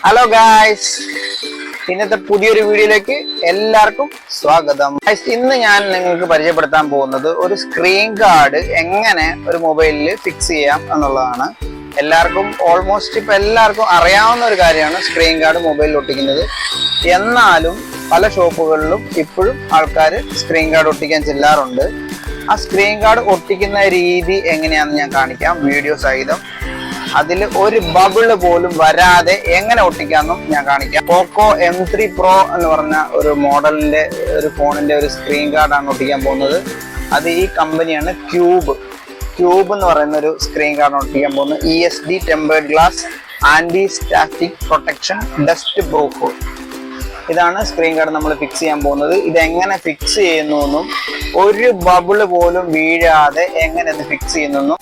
Hello guys, ഇന്നത്തെ പുതിയൊരു വീഡിയോയിലേക്ക് എല്ലാവർക്കും സ്വാഗതം. ഇന്ന് ഞാൻ നിങ്ങൾക്ക് പരിചയപ്പെടുത്താൻ പോകുന്നത് ഒരു സ്ക്രീൻ ഗാർഡ് എങ്ങനെ ഒരു മൊബൈലിൽ ഫിക്സ് ചെയ്യാം എന്നുള്ളതാണ്. ഓൾമോസ്റ്റ് ഇപ്പൊ എല്ലാവർക്കും അറിയാവുന്ന ഒരു കാര്യമാണ് സ്ക്രീൻ ഗാർഡ് മൊബൈലിൽ ഒട്ടിക്കുന്നത്. എന്നാലും പല ഷോപ്പുകളിലും ഇപ്പോഴും ആൾക്കാർ സ്ക്രീൻ ഗാർഡ് ഒട്ടിക്കാൻ ചെല്ലാറുണ്ട്. ആ സ്ക്രീൻ ഗാർഡ് ഒട്ടിക്കുന്ന രീതി എങ്ങനെയാണെന്ന് ഞാൻ കാണിക്കാം വീഡിയോ സഹിതം. അതിൽ ഒരു ബബിള് പോലും വരാതെ എങ്ങനെ ഒട്ടിക്കാമെന്നും ഞാൻ കാണിക്കാം. പോക്കോ M3 Pro എന്ന് പറഞ്ഞ ഒരു മോഡലിന്റെ ഒരു ഫോണിന്റെ ഒരു സ്ക്രീൻ ഗാർഡാണ് ഒട്ടിക്കാൻ പോകുന്നത്. അത് ഈ കമ്പനിയാണ് ക്യൂബ് എന്ന് പറയുന്ന ഒരു സ്ക്രീൻ ഗാർഡാണ് ഒട്ടിക്കാൻ പോകുന്നത്. ESD tempered glass, anti static protection, dust proof. ഇതാണ് സ്ക്രീൻ ഗാർഡ് നമ്മൾ ഫിക്സ് ചെയ്യാൻ പോകുന്നത്. ഇതെങ്ങനെ ഫിക്സ് ചെയ്യുന്നു എന്നും ഒരു ബബിള് പോലും വീഴാതെ എങ്ങനെ ഇത് ഫിക്സ് ചെയ്യുന്നു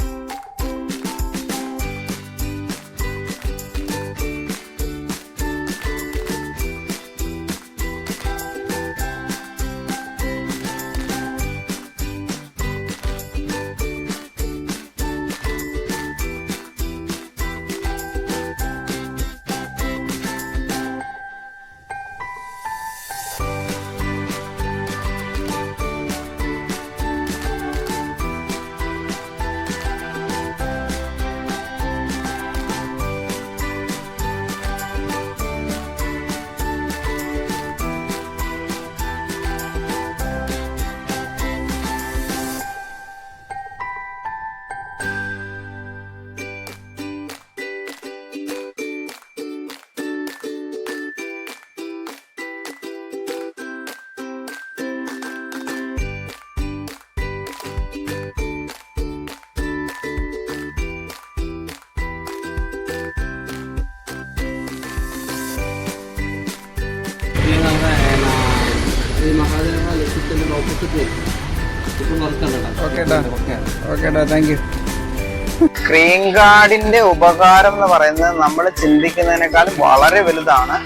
സ്ക്രീൻ ഗാർഡിന്റെ ഉപകാരം എന്ന് പറയുന്നത് നമ്മൾ ചിന്തിക്കുന്നതിനേക്കാളും വളരെ വലുതാണ്.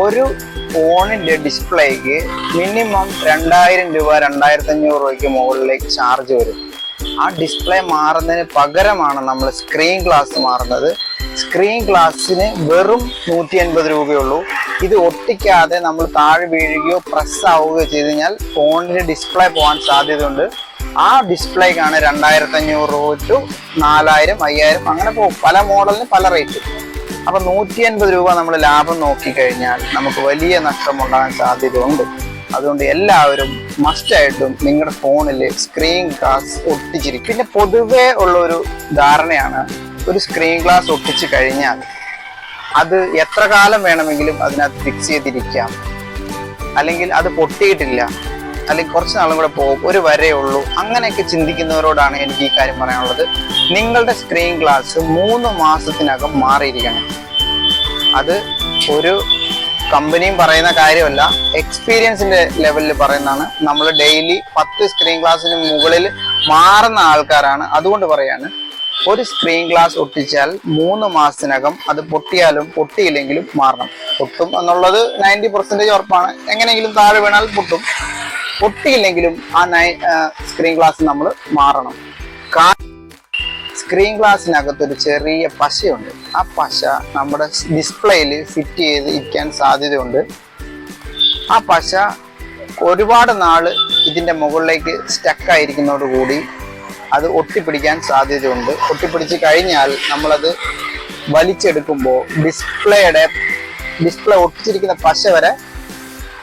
ഒരു ഫോണിന്റെ ഡിസ്പ്ലേക്ക് മിനിമം 2000 രൂപ 2500 രൂപയ്ക്ക് മുകളിലേക്ക് ചാർജ് വരും. ആ ഡിസ്പ്ലേ മാറുന്നതിന് പകരമാണ് നമ്മൾ സ്ക്രീൻ ഗ്ലാസ് മാറുന്നത്. സ്ക്രീൻ ഗ്ലാസ്സിന് വെറും 180 രൂപയുള്ളൂ. ഇത് ഒട്ടിക്കാതെ നമ്മൾ താഴെ വീഴുകയോ പ്രസ് ആവുകയോ ചെയ്ത് കഴിഞ്ഞാൽ ഫോണിന്റെ ഡിസ്പ്ലേ പോകാൻ സാധ്യതയുണ്ട്. ആ ഡിസ്പ്ലേക്കാണ് 2500 രൂപ ടു 4000, 5000 അങ്ങനെ പോകും. പല മോഡലിന് പല റേറ്റ്. അപ്പൊ 180 രൂപ നമ്മൾ ലാഭം നോക്കിക്കഴിഞ്ഞാൽ നമുക്ക് വലിയ നഷ്ടമുണ്ടാകാൻ സാധ്യതയുണ്ട്. അതുകൊണ്ട് എല്ലാവരും മസ്റ്റായിട്ടും നിങ്ങളുടെ ഫോണിൽ സ്ക്രീൻ ഗ്ലാസ് ഒട്ടിച്ചിരിക്കും. പിന്നെ പൊതുവേ ഉള്ളൊരു ധാരണയാണ്, ഒരു സ്ക്രീൻ ഗ്ലാസ് ഒട്ടിച്ചു കഴിഞ്ഞാൽ അത് എത്ര കാലം വേണമെങ്കിലും അതിനകത്ത് ഫിക്സ് ചെയ്തിരിക്കാം, അല്ലെങ്കിൽ അത് പൊട്ടിയിട്ടില്ല, അല്ലെങ്കിൽ കുറച്ച് നാളും കൂടെ പോകും, ഒരു വരേ ഉള്ളൂ. അങ്ങനെയൊക്കെ ചിന്തിക്കുന്നവരോടാണ് എനിക്ക് ഈ കാര്യം പറയാനുള്ളത്. നിങ്ങളുടെ സ്ക്രീൻ ഗ്ലാസ് 3 മാസത്തിനകം മാറിയിരിക്കണം. അത് ഒരു കമ്പനിയും പറയുന്ന കാര്യമല്ല, എക്സ്പീരിയൻസിന്റെ ലെവലിൽ പറയുന്നതാണ്. നമ്മൾ ഡെയിലി 10 സ്ക്രീൻ ഗ്ലാസിന് മുകളിൽ മാറുന്ന ആൾക്കാരാണ്. അതുകൊണ്ട് പറയാണ്, ഒരു സ്ക്രീൻ ഗ്ലാസ് ഒട്ടിച്ചാൽ 3 മാസത്തിനകം അത് പൊട്ടിയാലും പൊട്ടിയില്ലെങ്കിലും മാറണം. പൊട്ടും എന്നുള്ളത് 90% ഉറപ്പാണ്. എങ്ങനെയെങ്കിലും താഴെ വീണാൽ പൊട്ടും. പൊട്ടിയില്ലെങ്കിലും ആ സ്ക്രീൻ ഗ്ലാസ് നമ്മൾ മാറണം. സ്ക്രീൻ ഗ്ലാസിനകത്തൊരു ചെറിയ പശയുണ്ട്. ആ പശ നമ്മുടെ ഡിസ്പ്ലേയിൽ ഫിറ്റ് ചെയ്ത് ഇരിക്കാൻ സാധ്യതയുണ്ട്. ആ പശ ഒരുപാട് നാള് ഇതിന്റെ മുകളിലേക്ക് സ്റ്റക്കായിരിക്കുന്നതോടുകൂടി അത് ഒട്ടിപ്പിടിക്കാൻ സാധ്യതയുണ്ട്. ഒട്ടിപ്പിടിച്ച് കഴിഞ്ഞാൽ നമ്മളത് വലിച്ചെടുക്കുമ്പോൾ ഡിസ്പ്ലേ ഒട്ടിച്ചിരിക്കുന്ന പശ വരെ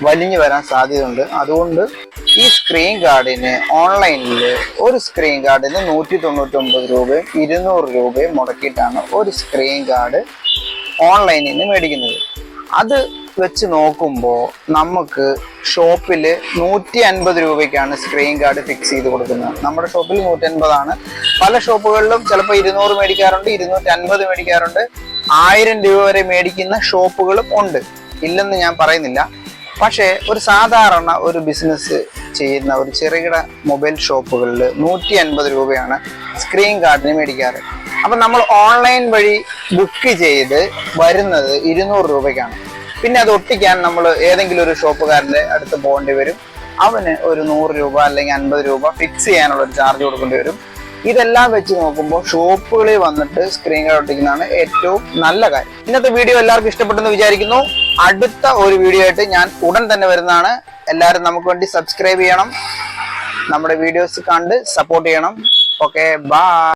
വലിഞ്ഞു വരാൻ സാധ്യതയുണ്ട്. അതുകൊണ്ട് ഈ സ്ക്രീൻ ഗാർഡിന് ഓൺലൈനിൽ ഒരു സ്ക്രീൻ ഗാർഡിന് 199 രൂപയും 200 രൂപയും മുടക്കിയിട്ടാണ് ഒരു സ്ക്രീൻ ഗാർഡ് ഓൺലൈനിൽ നിന്ന് മേടിക്കുന്നത്. അത് വെച്ച് നോക്കുമ്പോൾ നമുക്ക് ഷോപ്പിൽ 150 രൂപയ്ക്കാണ് സ്ക്രീൻ ഗാർഡ് ഫിക്സ് ചെയ്ത് കൊടുക്കുന്നത്. നമ്മുടെ ഷോപ്പിൽ 150 പല ഷോപ്പുകളിലും ചിലപ്പോൾ 200 മേടിക്കാറുണ്ട്, 250 മേടിക്കാറുണ്ട്, 1000 രൂപ വരെ മേടിക്കുന്ന ഷോപ്പുകളും ഉണ്ട്. ഇല്ലെന്ന് ഞാൻ പറയുന്നില്ല. പക്ഷേ ഒരു സാധാരണ ഒരു ബിസിനസ് ചെയ്യുന്ന ഒരു ചെറുകിട മൊബൈൽ ഷോപ്പുകളിൽ 150 രൂപയാണ് സ്ക്രീൻ ഗാർഡിന് മേടിക്കാറ്. അപ്പം നമ്മൾ ഓൺലൈൻ വഴി ബുക്ക് ചെയ്ത് വരുന്നത് 200 രൂപയ്ക്കാണ്. പിന്നെ അത് ഒട്ടിക്കാൻ നമ്മൾ ഏതെങ്കിലും ഒരു ഷോപ്പുകാരൻ്റെ അടുത്ത് പോകേണ്ടി വരും. അവന് ഒരു 100 രൂപ അല്ലെങ്കിൽ 50 രൂപ ഫിക്സ് ചെയ്യാനുള്ള ഒരു ചാർജ് കൊടുക്കേണ്ടി വരും. ഇതെല്ലാം വെച്ച് നോക്കുമ്പോൾ ഷോപ്പുകളിൽ വന്നിട്ട് സ്ക്രീൻ ഗാർഡ് ഒട്ടിക്കുന്നതാണ് ഏറ്റവും നല്ല കാര്യം. ഇന്നത്തെ വീഡിയോ എല്ലാവർക്കും ഇഷ്ടപ്പെട്ടെന്ന് വിചാരിക്കുന്നു. അടുത്ത ഒരു വീഡിയോ ആയിട്ട് ഞാൻ ഉടൻ തന്നെ വരുന്നതാണ്. എല്ലാവരും നമുക്ക് വേണ്ടി സബ്സ്ക്രൈബ് ചെയ്യണം, നമ്മുടെ വീഡിയോസ് കണ്ട് സപ്പോർട്ട് ചെയ്യണം. Okay, by.